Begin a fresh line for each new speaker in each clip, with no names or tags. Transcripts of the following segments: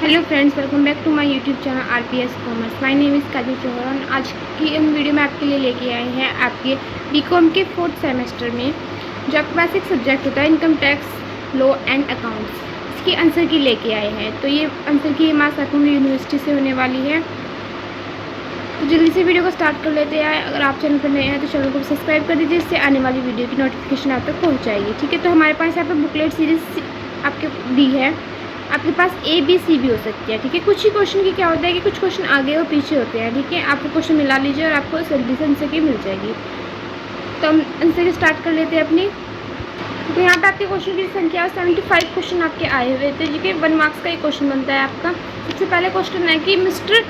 Hello friends, welcome back to my YouTube channel RPS commerce. My name is Kajal Chauhan. आज की इन video में आपके लिए लेके आए हैं आपके बीकॉम के 4th सेमेस्टर में जो आपके पास एक सब्जेक्ट होता है income tax law and accounts, इसकी आंसर की लेके आए हैं। तो ये आंसर की मार्क्स आपको यूनिवर्सिटी से होने वाली है। तो जल्दी से वीडियो को स्टार्ट कर लेते हैं। अगर आप चैनल पर नए हैं तो चैनल को सब्सक्राइब कर दीजिए, इससे आने वाली वीडियो की नोटिफिकेशन आप तक पहुँच जाएगी। ठीक है, तो हमारे पास यहाँ पर बुकलेट सीरीज आपके दी है। आपके पास ए बी सी भी हो सकती है। ठीक है, कुछ ही क्वेश्चन की क्या होता है कि कुछ क्वेश्चन आगे और पीछे होते हैं। ठीक है, आपको क्वेश्चन मिला लीजिए और आपको जल्दी से आंसर की मिल जाएगी। तो हम आंसर स्टार्ट कर लेते हैं अपनी। तो यहाँ पे आपके क्वेश्चन की संख्या 75 क्वेश्चन आपके आए हुए थे। ठीक है, 1 मार्क्स का एक क्वेश्चन बनता है आपका। सबसे पहले क्वेश्चन है कि मिस्टर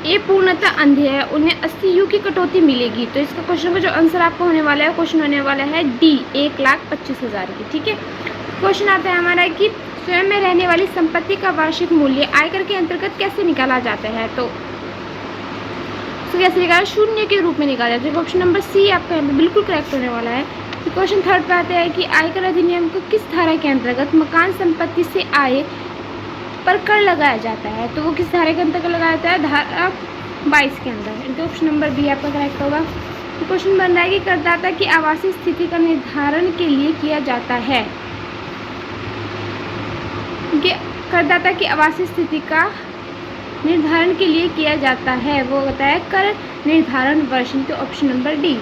ए पूर्णतः अंधे है, उन्हें 80 यू की कटौती मिलेगी। तो इसका क्वेश्चन का जो आंसर आपको होने वाला है, क्वेश्चन होने वाला है डी, 1,25,000 की। ठीक है, क्वेश्चन आता है हमारा कि स्वयं में रहने वाली संपत्ति का वार्षिक मूल्य आयकर के अंतर्गत कैसे निकाला जाता है। तो कैसे निकाला, शून्य के रूप में निकाला जाता है। ऑप्शन नंबर सी आपका यहाँ पे बिल्कुल करेक्ट होने वाला है। तो क्वेश्चन थर्ड पे आता है कि आयकर अधिनियम को किस धारा के अंतर्गत मकान संपत्ति से आय पर कर लगाया जाता है। तो वो किस धारा के अंतर्गत लगाया जाता है, धारा 22 के अंदर। तो ऑप्शन नंबर बी आपका करेक्ट होगा। तो क्वेश्चन बन रहा है कि करदाता की आवासीय स्थिति का निर्धारण के लिए किया जाता है। करदाता की आवासीय स्थिति का निर्धारण के लिए किया जाता है, वो होता है कर निर्धारण वर्ष। तो ऑप्शन नंबर डी।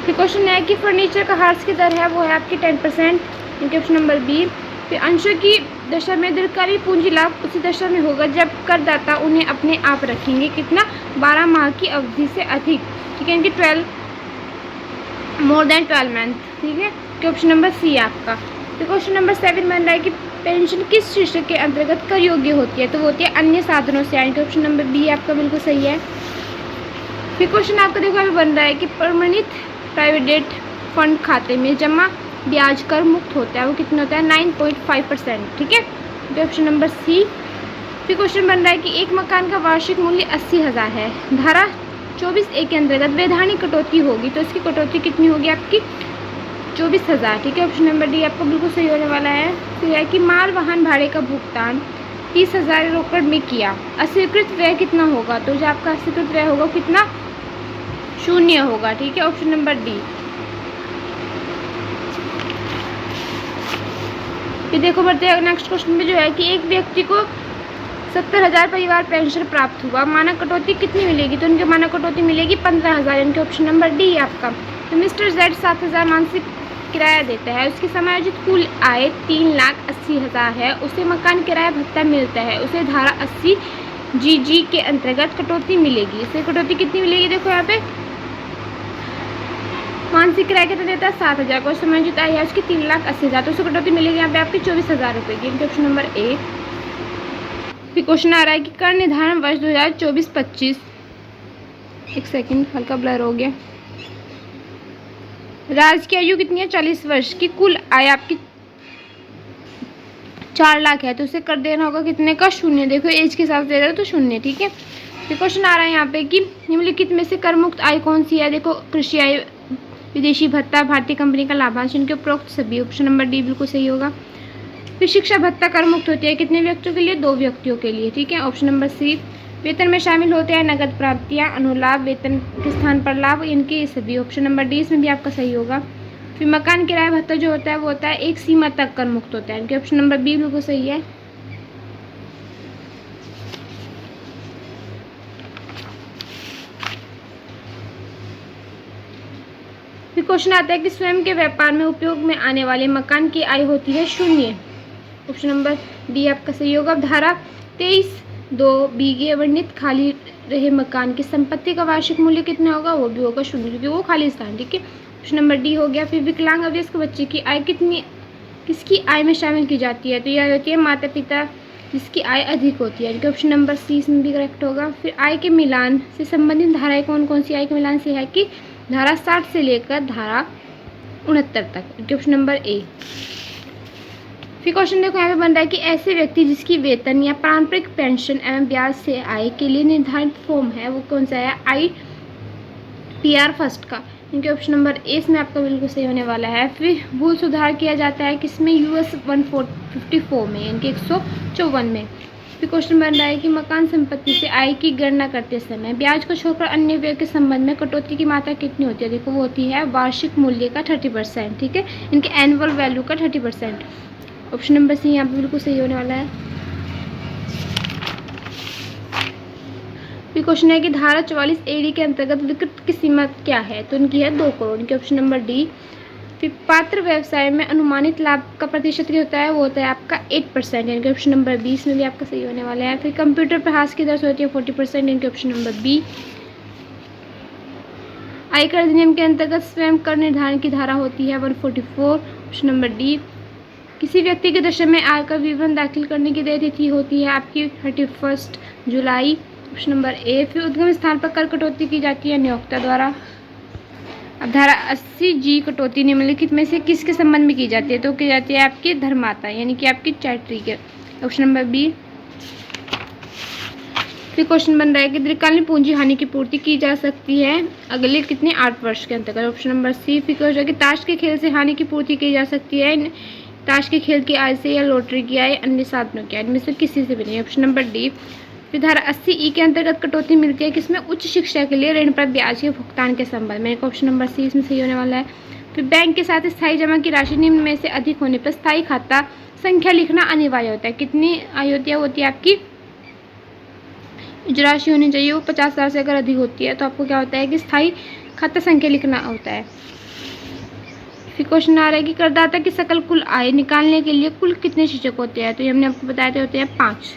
फिर क्वेश्चन है कि फर्नीचर का हार्स की दर है वो है आपकी 10%। इनके ऑप्शन नंबर बी। फिर अंशों की दशा में दीर्घकालिक पूंजी लाभ उसी दशा में होगा जब करदाता उन्हें अपने आप रखेंगे कितना, 12 माह की अवधि से अधिक। ठीक है, इनकी 12 मोर देन 12 मंथ। ठीक है, तो ऑप्शन नंबर सी आपका। तो क्वेश्चन नंबर 7 बन रहा है कि पेंशन किस शीर्षक के अंतर्गत कर योग्य होती है। तो वो होती है अन्य साधनों से आय। ऑप्शन नंबर बी आपका बिल्कुल सही है। फिर क्वेश्चन आपका देखो अभी बन रहा है कि प्रमाणित प्रोविडेंट फंड खाते में जमा ब्याज कर मुक्त होता है, वो कितना होता है, 9.5%। ठीक है, तो ऑप्शन नंबर सी। फिर क्वेश्चन बन रहा है कि एक मकान का वार्षिक मूल्य 80,000 है, धारा 24A के अंतर्गत वैधानिक कटौती होगी। तो इसकी कटौती कितनी होगी आपकी, 24,000। ठीक है, ऑप्शन नंबर डी आपको बिल्कुल सही होने वाला है। फिर है कि माल वाहन भाड़े का भुगतान 30,000 रोकड़ में किया, अस्वीकृत व्यय कितना होगा। तो जो आपका अस्वीकृत व्यय होगा कितना, 0 होगा। ठीक है, ऑप्शन नंबर डी। फिर देखो बढ़ते हैं नेक्स्ट क्वेश्चन में, जो है कि एक व्यक्ति को 70,000 परिवार पेंशन प्राप्त हुआ, मानक कटौती कितनी मिलेगी। तो उनके मानक कटौती मिलेगी 15,000। इनके ऑप्शन नंबर डी आपका। तो मिस्टर जेड 7,000 मासिक किराया देता है, उसकी समायोजित कुल आय 3,80,000 है, उसे मकान किराया भत्ता मिलता है, उसे धारा 80 GG के अंतर्गत कटौती मिलेगी। इसे कटौती कितनी मिलेगी, देखो यहाँ पे मासिक किराया कितना देता है, 7,000 को, समायोजित आय है उसकी 3,80,000, तो उसे कटौती मिलेगी यहाँ पे आपकी 24,000 रुपये की। इनके ऑप्शन नंबर ए। फिर क्वेश्चन आ रहा है कि कर निर्धारण वर्ष 2024-25, एक सेकेंड हल्का ब्लर हो गया। राज्य की आयु कितनी है, 40 वर्ष की, कुल आय आपकी 4 लाख है, तो उसे कर देना होगा कितने का, 0। देखो एज के हिसाब से दे रहे हो तो 0। ठीक है, फिर क्वेश्चन आ रहा है यहाँ पे कि निम्नलिखित में से कर मुक्त आय कौन सी है। देखो कृषि आय, विदेशी भत्ता, भारतीय कंपनी का लाभांश, इनके उपरोक्त सभी। ऑप्शन नंबर डी बिल्कुल सही होगा। फिर शिक्षा भत्ता कर मुक्त होती है कितने व्यक्तियों के लिए, 2 व्यक्तियों के लिए। ठीक है, ऑप्शन नंबर सी। वेतन में शामिल होते हैं नगद प्राप्तियां, अनुलाभ, वेतन के स्थान पर लाभ, इनके सभी। ऑप्शन नंबर डी इसमें भी आपका सही होगा। फिर मकान किराया भत्ता जो होता है वो होता है एक सीमा तक कर मुक्त होता है, इनके ऑप्शन नंबर बी बिल्कुल सही है। फिर क्वेश्चन आता है कि स्वयं के व्यापार में उपयोग में आने वाले मकान की आय होती है 0। ऑप्शन नंबर डी आपका सही होगा। धारा 23(2) बीघे वर्णित खाली रहे मकान की संपत्ति का वार्षिक मूल्य कितना होगा, वो भी होगा 0, क्योंकि वो खाली स्थान। ठीक है, ऑप्शन नंबर डी हो गया। फिर विकलांग अवयस्क बच्चे की आय कितनी, किसकी आय में शामिल की जाती है। तो यह होती है माता पिता जिसकी आय अधिक होती है, इनके ऑप्शन नंबर सी इसमें भी करेक्ट होगा। फिर आय के मिलान से संबंधित धाराएं कौन कौन सी, आय के मिलान से है कि धारा 60 से लेकर धारा 69 तक, इनके ऑप्शन नंबर ए। फिर क्वेश्चन देखो यहाँ पे बन रहा है कि ऐसे व्यक्ति जिसकी वेतन या पारंपरिक पेंशन एवं ब्याज से आय के लिए निर्धारित फॉर्म है वो कौन सा है, ITR फर्स्ट का। इनके ऑप्शन नंबर ए इसमें आपका बिल्कुल सही होने वाला है। फिर भूल सुधार किया जाता है किसमें, US 154 में, इनके 154 में। फिर क्वेश्चन बन रहा है कि मकान संपत्ति से आय की गणना करते समय ब्याज को छोड़कर अन्य व्यय के संबंध में कटौती की मात्रा कितनी होती है? देखो वो होती है वार्षिक मूल्य का 30%, ठीक है, इनके एनुअल वैल्यू का 30%। ऑप्शन नंबर सी यहाँ पे बिल्कुल सही होने वाला है। फिर क्वेश्चन है कि धारा 44 एडी के अंतर्गत विकृत की सीमा क्या है? तो इनकी है 2 करोड़, इनके ऑप्शन नंबर डी। फिर पात्र व्यवसाय में अनुमानित लाभ का प्रतिशत क्या होता है? वो होता है आपका 8%, यानी कि ऑप्शन नंबर बी इसमें भी आपका सही होने वाला है। फिर कंप्यूटर पर हास की दर होती है 40%, इनके ऑप्शन नंबर बी। आयकर अधिनियम के अंतर्गत स्वयं कर निर्धारण की धारा होती है 144, ऑप्शन नंबर डी। किसी व्यक्ति के दशम में आय का विवरण दाखिल करने की देय तिथि होती है आपकी 31 जुलाई, ऑप्शन नंबर ए। फिर उद्गम स्थान पर कर कटौती की जाती है नियोक्ता द्वारा। अब धारा 80 जी कटौती निम्नलिखित में से किसके संबंध में की जाती है? तो की जाती है आपकी धर्माता, यानी कि आपकी चैरिटी के, ऑप्शन नंबर बी। फिर क्वेश्चन बन रहा है कि दीर्घकालीन पूंजी हानि की पूर्ति की जा सकती है अगले कितने 8 वर्ष के अंतर्गत, ऑप्शन नंबर सी। फिर क्वेश्चन है कि ताश के खेल से हानि की पूर्ति की जा सकती है ताश के खेल की आय से या लॉटरी की आय, अन्य साधनों की आय, इनमें से किसी से भी नहीं, ऑप्शन नंबर डी। फिर धारा 80 ई के अंतर्गत कटौती मिलती है किसमें? उच्च शिक्षा के लिए ऋण पर ब्याज के भुगतान के संबंध में, ऑप्शन नंबर सी इसमें सही होने वाला है। फिर बैंक के साथ स्थायी जमा की राशि निम्न में से अधिक होने पर स्थायी खाता संख्या लिखना अनिवार्य होता है। कितनी आय होती है आपकी? जो राशि होनी चाहिए वो 50,000 से अगर अधिक होती है तो आपको क्या होता है कि स्थायी खाता संख्या लिखना होता है। फिर क्वेश्चन आ रहा है कि करदाता की सकल कुल आय निकालने के लिए कुल कितने शीर्षक होते हैं? तो ये हमने आपको बताए थे होते हैं 5।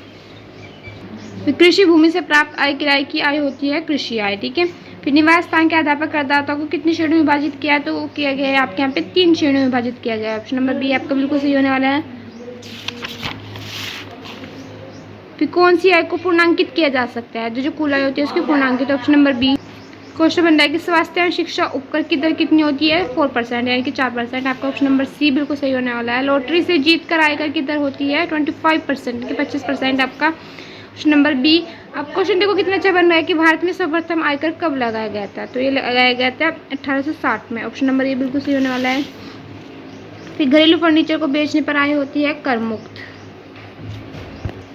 फिर कृषि भूमि से प्राप्त आय किराए की आय होती है कृषि आय, ठीक है। फिर निवास स्थान के आधार पर करदाता को कितनी श्रेणियों में विभाजित किया है? तो वो किया गया है आपके यहाँ पे 3 श्रेणियों में विभाजित किया गया है, ऑप्शन नंबर बी आपका बिल्कुल सही होने वाला है। फिर कौन सी आय को पूर्णांकित किया जा सकता है? जो कुल आय होती है उसकी पूर्णांकित, ऑप्शन नंबर बी। क्वेश्चन बन रहा है कि स्वास्थ्य एवं शिक्षा उपकर की दर कितनी होती है? 4%, यानी कि 4%, आपका ऑप्शन नंबर सी बिल्कुल सही होने वाला है। लॉटरी से जीत कर आयकर की दर होती है 25%, कि 25% आपका, ऑप्शन नंबर बी। अब क्वेश्चन देखो कितना अच्छा बन रहा है कि भारत में सर्वप्रथम आयकर कब लगाया गया था? तो ये लगाया गया था 1860 में, ऑप्शन नंबर ए बिल्कुल सही होने वाला है। फिर घरेलू फर्नीचर को बेचने पर आय होती है कर मुक्त।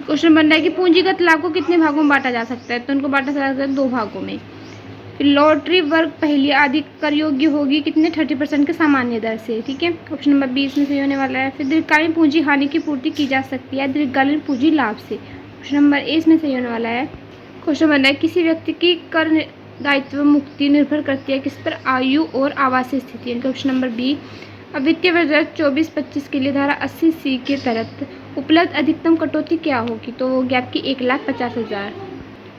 क्वेश्चन बन रहा है कि पूंजीगत लाभ को कितने भागों में बांटा जा सकता है? तो उनको बांटा जा सकता है 2 भागों में। फिर लॉटरी वर्ग पहली आदि कर योग्य होगी कितने? 30% के सामान्य दर से, ठीक है, ऑप्शन नंबर बी इसमें सही होने वाला है। फिर दीर्घकालीन पूंजी हानि की पूर्ति की जा सकती है दीर्घकालीन पूंजी लाभ से, ऑप्शन नंबर ए इसमें सही होने वाला है। क्वेश्चन बन रहा है किसी व्यक्ति की कर दायित्व मुक्ति निर्भर करती है किस पर? आयु और आवासीय स्थिति, इनका ऑप्शन नंबर बी। अब वित्तीय वर्ष 24-25 के लिए धारा 80 सी के तहत उपलब्ध अधिकतम कटौती क्या होगी? तो वो होगी आपकी 1,50,000।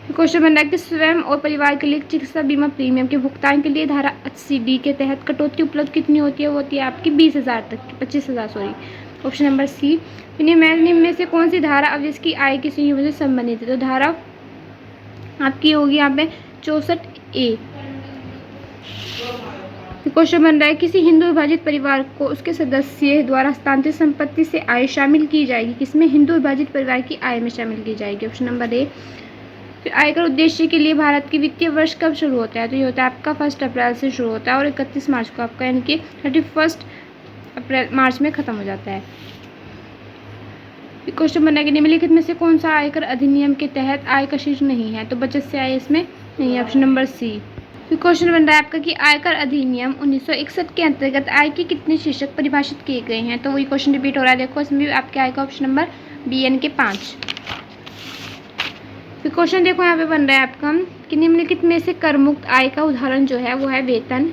क्वेश्चन बन रहा है कि स्वयं और परिवार के लिए चिकित्सा बीमा प्रीमियम के भुगतान के लिए धारा 80 डी के तहत कटौती उपलब्ध कितनी होती है? वो होती है आपकी 20,000 तक की, 25,000 सॉरी, ऑप्शन नंबर सी। निम्न में से कौन सी धारा अब इसकी आय की संयुक्त से संबंधित है? तो धारा आपकी होगी यहाँ पे 64 ए। क्वेश्चन बन रहा है किसी हिंदू विभाजित परिवार को उसके सदस्य द्वारा हस्तांतरित संपत्ति से आय शामिल की जाएगी किसमें? हिंदू विभाजित परिवार की आय में शामिल की जाएगी, ऑप्शन नंबर ए। फिर आयकर उद्देश्य के लिए भारत की वित्तीय वर्ष कब शुरू होता है? तो ये होता है आपका 1 अप्रैल से शुरू होता है और 31 मार्च को आपका, यानी कि 31 मार्च में खत्म हो जाता है। क्वेश्चन बना कि निम्नलिखित में से कौन सा आयकर अधिनियम के तहत आय का शीर्ष नहीं है? तो बचत से आय इसमें नहीं है, ऑप्शन नंबर सी। फिर क्वेश्चन बन रहा है आपका कि आयकर अधिनियम 1961 के अंतर्गत आय के कितने शीर्षक परिभाषित किए गए हैं? तो वही क्वेश्चन रिपीट हो रहा है, देखो इसमें भी आपके आय का ऑप्शन नंबर बी यानी कि 5। फिर क्वेश्चन देखो यहाँ पे बन रहा है आपका कि निम्नलिखित में से कर मुक्त आय का उदाहरण जो है वो है वेतन,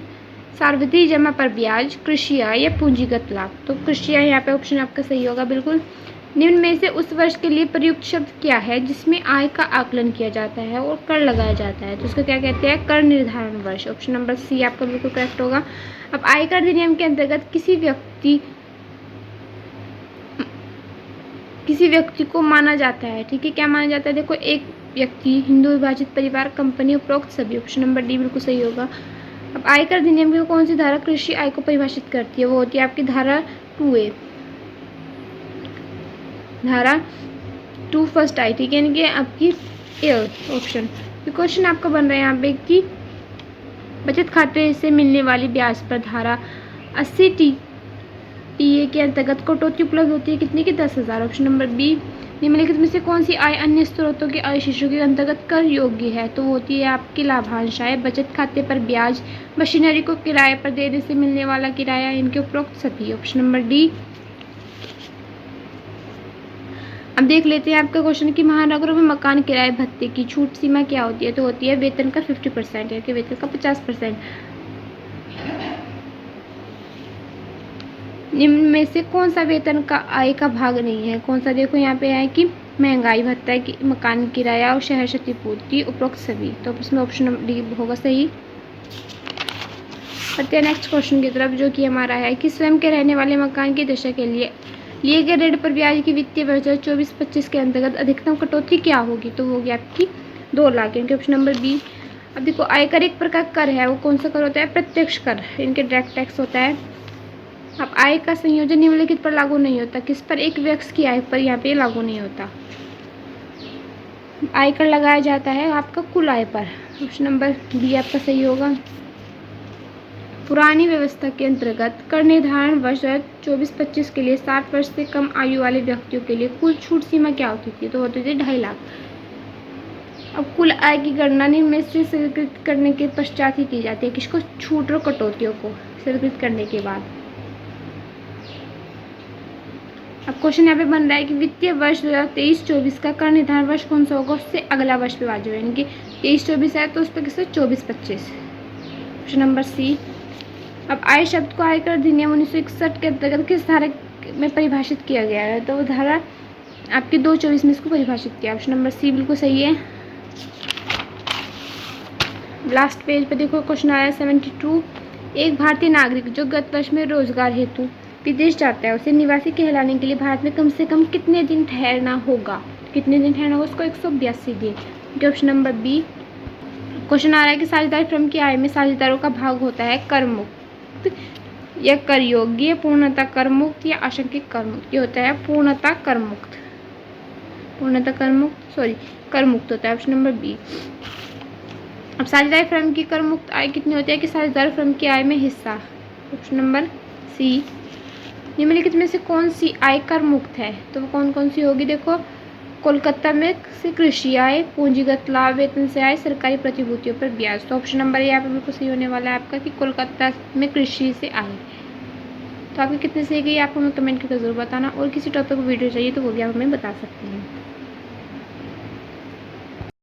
सार्वधिक जमा पर ब्याज, कृषि आय या पूंजीगत लाभ। तो कृषि आय यहाँ पे ऑप्शन आपका सही होगा बिल्कुल। निम्न में से उस वर्ष के लिए प्रयुक्त शब्द क्या है जिसमें आय का आकलन किया जाता है और कर लगाया जाता है? तो उसको क्या कहते हैं? कर निर्धारण वर्ष, ऑप्शन नंबर सी आपका बिल्कुल करेक्ट होगा। अब आयकर अधिनियम के अंतर्गत किसी व्यक्ति को माना जाता है, ठीक है, क्या माना जाता है? देखो एक व्यक्ति, हिंदू विभाजित परिवार, कंपनी, उपरोक्त सभी, ऑप्शन नंबर डी बिल्कुल सही होगा। अब आयकर अधिनियम की कौन सी धारा कृषि आय को परिभाषित करती है? वो होती है आपकी धारा 2A, धारा 2 फर्स्ट आई, ठीक है, यानी कि आपकी ए ऑप्शन। क्वेश्चन आपका बन रहा है यहाँ पे कि बचत खाते से मिलने वाली ब्याज पर धारा 80 टीए के अंतर्गत कटौती उपलब्ध होती है कितनी की? 10,000, ऑप्शन नंबर बी। निम्नलिखित में से कौन सी आय अन्य स्रोतों की आय शीर्षकों के अंतर्गत कर योग्य है? तो होती है आपकी लाभांश आय, बचत खाते पर ब्याज, मशीनरी को किराए पर देने से मिलने वाला किराया, इनके उपरोक्त सभी। Option number D. अब देख लेते हैं आपका क्वेश्चन कि महानगरों में मकान किराए भत्ते की छूट सीमा क्या होती है? तो होती है वेतन का 50% या कि वेतन का 50%। निम्न में से कौन सा वेतन का आय का भाग नहीं है? कौन सा? देखो यहाँ पे है कि महंगाई भत्ता, की मकान किराया और शहर क्षतिपूर्ति, उपरोक्त सभी। तो इसमें ऑप्शन डी होगा सही। बढ़ते हैं नेक्स्ट क्वेश्चन की तरफ, जो कि हमारा है कि स्वयं के रहने वाले मकान की दशा के लिए लिए गए ऋण पर ब्याज की वित्तीय वर्ष 2024-25 के अंतर्गत अधिकतम कटौती क्या होगी? तो होगी आपकी 2 लाख, इनके ऑप्शन नंबर बी। अब देखो, आयकर एक प्रकार कर है, वो कौन सा कर होता है? प्रत्यक्ष कर, इनके डायरेक्ट टैक्स होता है। अब आय का संयोजन निम्नलिखित पर लागू नहीं होता, किस पर? एक व्यक्ति की आय पर यहाँ पे लागू नहीं होता। आयकर लगाया जाता है आपका कुल आय पर। ऑप्शन नंबर डी आपका सही होगा। पुरानी व्यवस्था के अंतर्गत कर निर्धारण वर्ष 2024-25 के लिए 60 वर्ष से कम आयु वाले व्यक्तियों के लिए कुल छूट सीमा क्या होती थी? तो होती थी 2.5 लाख। अब कुल आय की गणना निम्न में से स्वीकृत करने के पश्चात ही की जाती है, किसको? छूट और कटौतियों को स्वीकृत करने के बाद। अब क्वेश्चन यहाँ पे बन रहा है कि वित्तीय वर्ष 2023-24 का कर निर्धारण वर्ष कौन सा होगा? उससे अगला वर्ष पे वाजिब है, यानी कि 23-24 है तो उस पर किससे? 24-25। Option number C. अब आय शब्द को आयकर अधिनियम 1961 के अंतर्गत किस धारा में परिभाषित किया गया है? तो वो धारा आपकी 224 में इसको परिभाषित किया। ऑप्शन नंबर सी बिल्कुल सही है। लास्ट पेज पे देखो, क्वेश्चन आया 72। एक भारतीय नागरिक जो गत वर्ष में रोजगार हेतु विदेश जाता है, उसे निवासी कहलाने के लिए भारत में कम से कम कितने दिन ठहरना होगा? कितने दिन ठहरना होगा उसको? 182 दिन। Option number B. क्वेश्चन आ रहा है कि साझेदारी फर्म की आय में साझेदारों का भाग होता है कर मुक्त या कर योग्य, पूर्णतः कर मुक्त या आंशिक कर मुक्त? ये होता है पूर्णतः कर मुक्त। पूर्णतः कर मुक्त, सॉरी, कर मुक्त होता है। Option number B. अब साझेदारी फर्म की कर मुक्त आय कितनी होती है? कि साझेदार फर्म की आय में हिस्सा। Option number C. निम्नलिखित में से कौन सी आय कर मुक्त है? तो वो कौन कौन सी होगी? देखो, कोलकाता में से कृषि आय, पूंजीगत लाभ, वेतन से आय, सरकारी प्रतिभूतियों पर ब्याज। तो ऑप्शन नंबर यहाँ पे बिल्कुल सही होने वाला है आपका कि कोलकाता में कृषि से आय। तो आपकी कितने सही गई आपको हमें कमेंट करके जरूर बताना, और किसी टॉपिक पर वीडियो चाहिए तो वो भी आप हमें बता सकते हैं।